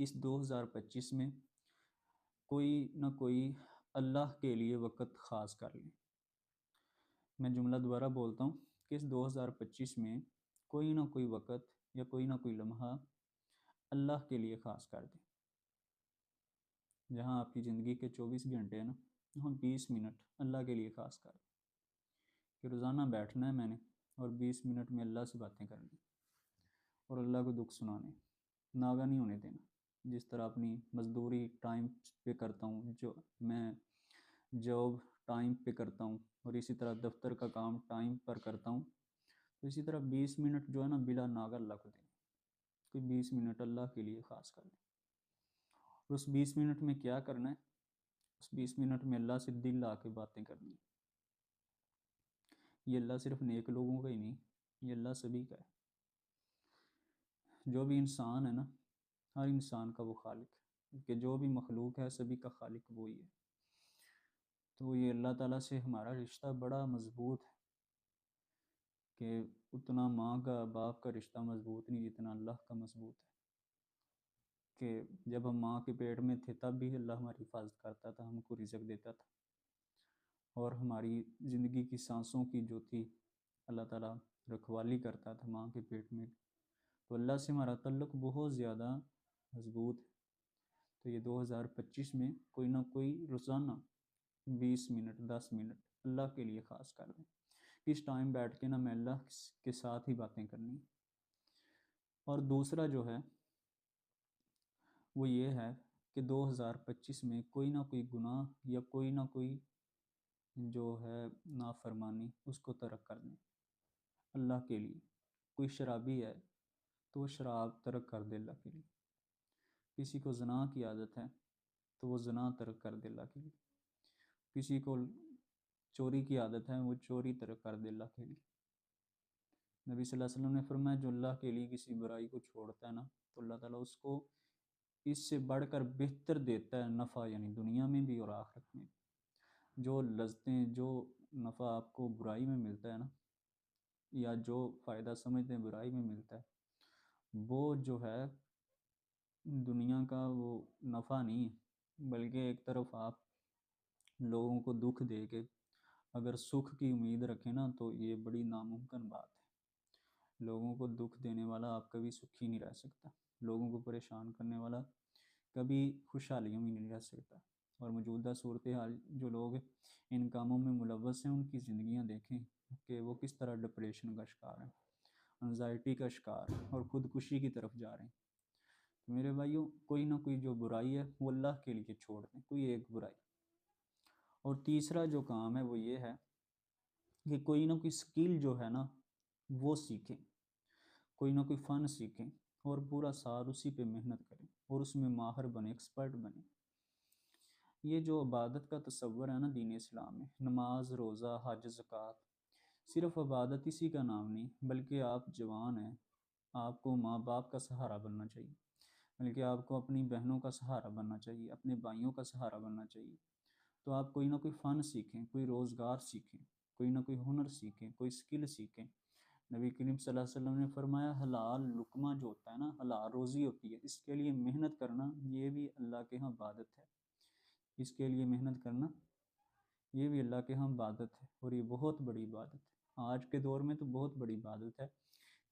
اس 2025 میں کوئی نہ کوئی اللہ کے لیے وقت خاص کر لیں۔ میں جملہ دوبارہ بولتا ہوں کہ اس 2025 میں کوئی نہ کوئی وقت یا کوئی نہ کوئی لمحہ اللہ کے لیے خاص کر دیں۔ جہاں آپ کی زندگی کے 24 گھنٹے ہیں نا، وہاں 20 منٹ اللہ کے لیے خاص کر دیں کہ روزانہ بیٹھنا ہے میں نے اور 20 منٹ میں اللہ سے باتیں کرنی اور اللہ کو دکھ سنانے، ناغہ نہیں ہونے دینا۔ جس طرح اپنی مزدوری ٹائم پہ کرتا ہوں، جو میں جاب ٹائم پہ کرتا ہوں اور اسی طرح دفتر کا کام ٹائم پر کرتا ہوں، تو اسی طرح 20 منٹ جو ہے نا بلا ناغہ اللہ کو دینا، کوئی 20 منٹ اللہ کے لیے خاص کر لیں۔ اور اس 20 منٹ میں کیا کرنا ہے؟ اس 20 منٹ میں اللہ سے دل لا کے باتیں کرنی۔ یہ اللہ صرف نیک لوگوں کا ہی نہیں، یہ اللہ سبھی کا ہے۔ جو بھی انسان ہے نا، ہر انسان کا وہ خالق ہے، کہ جو بھی مخلوق ہے سبھی کا خالق وہی ہے۔ تو یہ اللہ تعالیٰ سے ہمارا رشتہ بڑا مضبوط ہے کہ اتنا ماں کا باپ کا رشتہ مضبوط نہیں جتنا اللہ کا مضبوط ہے، کہ جب ہم ماں کے پیٹ میں تھے تب بھی اللہ ہماری حفاظت کرتا تھا، ہم کو رزق دیتا تھا، اور ہماری زندگی کی سانسوں کی جو تھی اللہ تعالیٰ رکھوالی کرتا تھا ماں کے پیٹ میں۔ تو اللہ سے ہمارا تعلق بہت زیادہ مضبوط ہے۔ تو یہ 2025 میں کوئی نہ کوئی روزانہ 20 منٹ 10 منٹ اللہ کے لیے خاص کر دیں۔ اس ٹائم بیٹھ کے نا میں اللہ کے ساتھ ہی باتیں کرنی۔ اور دوسرا جو ہے وہ یہ ہے کہ 2025 میں کوئی نہ کوئی گناہ یا کوئی نہ کوئی جو ہے نافرمانی اس کو ترک کر دیں اللہ کے لیے۔ کوئی شرابی ہے تو وہ شراب ترک کر دے اللہ کے لیے، کسی کو زنا کی عادت ہے تو وہ زنا ترک کر دے اللہ کے لیے، کسی کو چوری کی عادت ہے وہ چوری ترک کر دے اللہ کے لیے۔ نبی صلی اللہ علیہ وسلم نے فرمایا جو اللہ کے لیے کسی برائی کو چھوڑتا ہے نا تو اللہ تعالیٰ اس کو اس سے بڑھ کر بہتر دیتا ہے نفع، یعنی دنیا میں بھی اور آخرت میں بھی۔ جو لذتیں، جو نفع آپ کو برائی میں ملتا ہے نا، یا جو فائدہ سمجھتے ہیں برائی میں ملتا ہے، وہ جو ہے دنیا کا وہ نفع نہیں ہے، بلکہ ایک طرف آپ لوگوں کو دکھ دے کے اگر سکھ کی امید رکھیں نا تو یہ بڑی ناممکن بات ہے۔ لوگوں کو دکھ دینے والا آپ کبھی سکھی نہیں رہ سکتا، لوگوں کو پریشان کرنے والا کبھی خوشحالیوں میں نہیں رہ سکتا۔ اور موجودہ صورتحال جو لوگ ان کاموں میں ملوث ہیں ان کی زندگیاں دیکھیں کہ وہ کس طرح ڈپریشن کا شکار ہیں، انزائٹی کا شکار اور خودکشی کی طرف جا رہے ہیں۔ تو میرے بھائیوں، کوئی نہ کوئی جو برائی ہے وہ اللہ کے لیے چھوڑ دیں، کوئی ایک برائی۔ اور تیسرا جو کام ہے وہ یہ ہے کہ کوئی نہ کوئی سکل جو ہے نا وہ سیکھیں، کوئی نہ کوئی فن سیکھیں اور پورا سال اسی پہ محنت کریں اور اس میں ماہر بنیں، ایکسپرٹ بنیں۔ یہ جو عبادت کا تصور ہے نا دین اسلام میں، نماز، روزہ، حج، زکوٰۃ، صرف عبادت اسی کا نام نہیں، بلکہ آپ جوان ہیں، آپ کو ماں باپ کا سہارا بننا چاہیے، بلکہ آپ کو اپنی بہنوں کا سہارا بننا چاہیے، اپنے بھائیوں کا سہارا بننا چاہیے۔ تو آپ کوئی نہ کوئی فن سیکھیں، کوئی روزگار سیکھیں، کوئی نہ کوئی ہنر سیکھیں، کوئی سکل سیکھیں۔ نبی کریم صلی اللہ علیہ وسلم نے فرمایا حلال لقمہ جو ہوتا ہے نا، حلال روزی ہوتی ہے، اس کے لیے محنت کرنا یہ بھی اللہ کے ہاں عبادت ہے، اس کے لیے محنت کرنا یہ بھی اللہ کے ہاں عبادت ہے، اور یہ بہت بڑی عبادت ہے۔ آج کے دور میں تو بہت بڑی عبادت ہے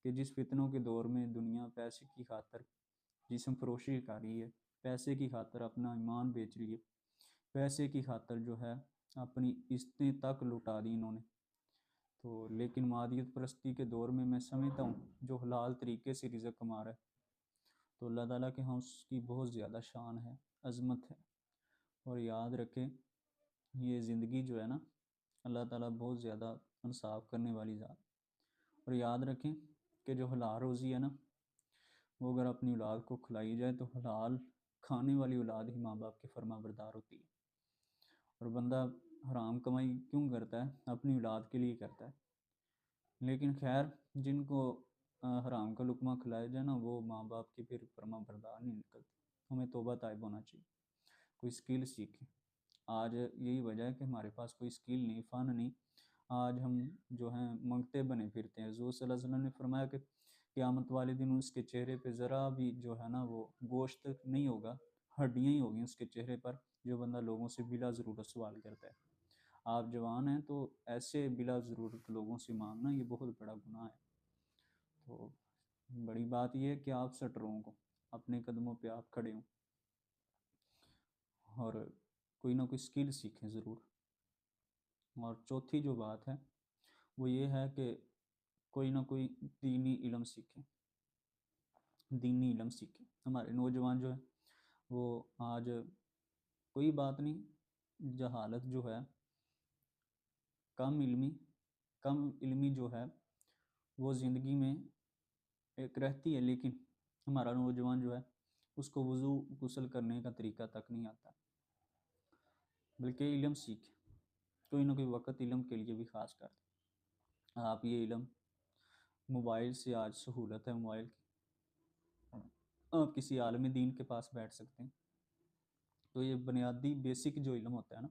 کہ جس فتنوں کے دور میں دنیا پیسے کی خاطر جسم فروشی کر رہی ہے، پیسے کی خاطر اپنا ایمان بیچ رہی ہے، پیسے کی خاطر جو ہے اپنی عزتیں تک لٹا دی انہوں نے۔ تو لیکن مادیت پرستی کے دور میں سمجھتا ہوں جو حلال طریقے سے رزق کما رہا ہے تو اللہ تعالیٰ کے ہاں اس کی بہت زیادہ شان ہے، عظمت ہے۔ اور یاد رکھیں یہ زندگی جو ہے نا اللہ تعالیٰ بہت زیادہ انصاف کرنے والی ذات۔ اور یاد رکھیں کہ جو حلال روزی ہے نا وہ اگر اپنی اولاد کو کھلائی جائے تو حلال کھانے والی اولاد ہی ماں باپ کے فرما بردار ہوتی ہے۔ اور بندہ حرام کمائی کیوں کرتا ہے؟ اپنی اولاد کے لیے کرتا ہے۔ لیکن خیر جن کو حرام کا لقمہ کھلایا جائے نا وہ ماں باپ کے پھر فرما بردار نہیں نکلتے۔ ہمیں توبہ طائب ہونا چاہیے، کوئی سکل سیکھیں۔ آج یہی وجہ ہے کہ ہمارے پاس کوئی سکل نہیں، فن نہیں، آج ہم جو ہیں منگتے بنے پھرتے ہیں۔ حضور صلی اللہ علیہ وسلم نے فرمایا کہ قیامت والے دن اس کے چہرے پہ ذرا بھی جو ہے نا وہ گوشت نہیں ہوگا، ہڈیاں ہی ہوگی اس کے چہرے پر، جو بندہ لوگوں سے بلا ضرورت سوال کرتا ہے۔ آپ جوان ہیں تو ایسے بلا ضرورت لوگوں سے مانگنا یہ بہت بڑا گناہ ہے۔ تو بڑی بات یہ ہے کہ آپ سٹروں کو اپنے قدموں پہ آپ کھڑے ہوں، اور کوئی نہ کوئی سکل سیکھیں ضرور۔ اور چوتھی جو بات ہے وہ یہ ہے کہ کوئی نہ کوئی دینی علم سیکھیں، دینی علم سیکھیں۔ ہمارے نوجوان جو ہے وہ آج کوئی بات نہیں، جہالت جو ہے، کم علمی جو ہے وہ زندگی میں ایک رہتی ہے، لیکن ہمارا نوجوان جو ہے اس کو وضو غسل کرنے کا طریقہ تک نہیں آتا، بلکہ علم سیکھیں، کوئی نہ کوئی وقت علم کے لیے بھی خاص کر دیں۔ آپ یہ علم موبائل سے، آج سہولت ہے موبائل کی، آپ کسی عالم دین کے پاس بیٹھ سکتے ہیں۔ تو یہ بنیادی بیسک جو علم ہوتا ہے نا،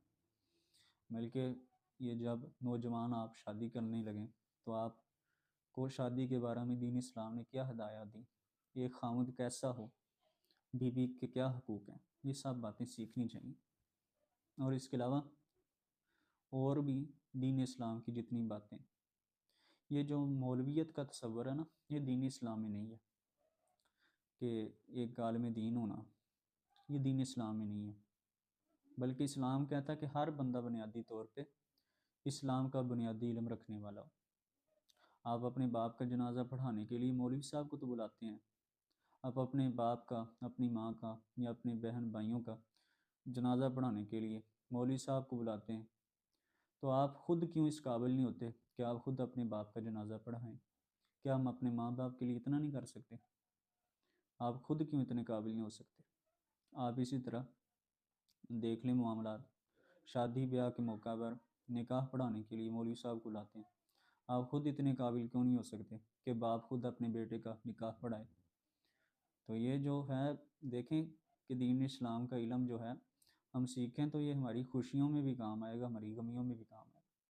بلکہ یہ جب نوجوان آپ شادی کرنے لگیں تو آپ کو شادی کے بارے میں دین اسلام نے کیا ہدایات دی، یہ خامد کیسا ہو، بیوی کے کیا حقوق ہیں، یہ سب باتیں سیکھنی چاہیے۔ اور اس کے علاوہ اور بھی دین اسلام کی جتنی باتیں، یہ جو مولویت کا تصور ہے نا، یہ دین اسلام میں نہیں ہے کہ ایک عالم دین ہونا، یہ دین اسلام میں نہیں ہے، بلکہ اسلام کہتا ہے کہ ہر بندہ بنیادی طور پہ اسلام کا بنیادی علم رکھنے والا ہو۔ آپ اپنے باپ کا جنازہ پڑھانے کے لیے مولوی صاحب کو تو بلاتے ہیں، آپ اپنے باپ کا، اپنی ماں کا یا اپنے بہن بھائیوں کا جنازہ پڑھانے کے لیے مولوی صاحب کو بلاتے ہیں، تو آپ خود کیوں اس قابل نہیں ہوتے کہ آپ خود اپنے باپ کا جنازہ پڑھائیں؟ کیا ہم اپنے ماں باپ کے لیے اتنا نہیں کر سکتے؟ آپ خود کیوں اتنے قابل نہیں ہو سکتے؟ آپ اسی طرح دیکھ لیں معاملات، شادی بیاہ کے موقع پر نکاح پڑھانے کے لیے مولوی صاحب کو لاتے ہیں، آپ خود اتنے قابل کیوں نہیں ہو سکتے کہ باپ خود اپنے بیٹے کا نکاح پڑھائے؟ تو یہ جو ہے، دیکھیں کہ دین اسلام کا علم جو ہے ہم سیکھیں تو یہ ہماری خوشیوں میں بھی کام آئے گا، ہماری غمیوں میں بھی کام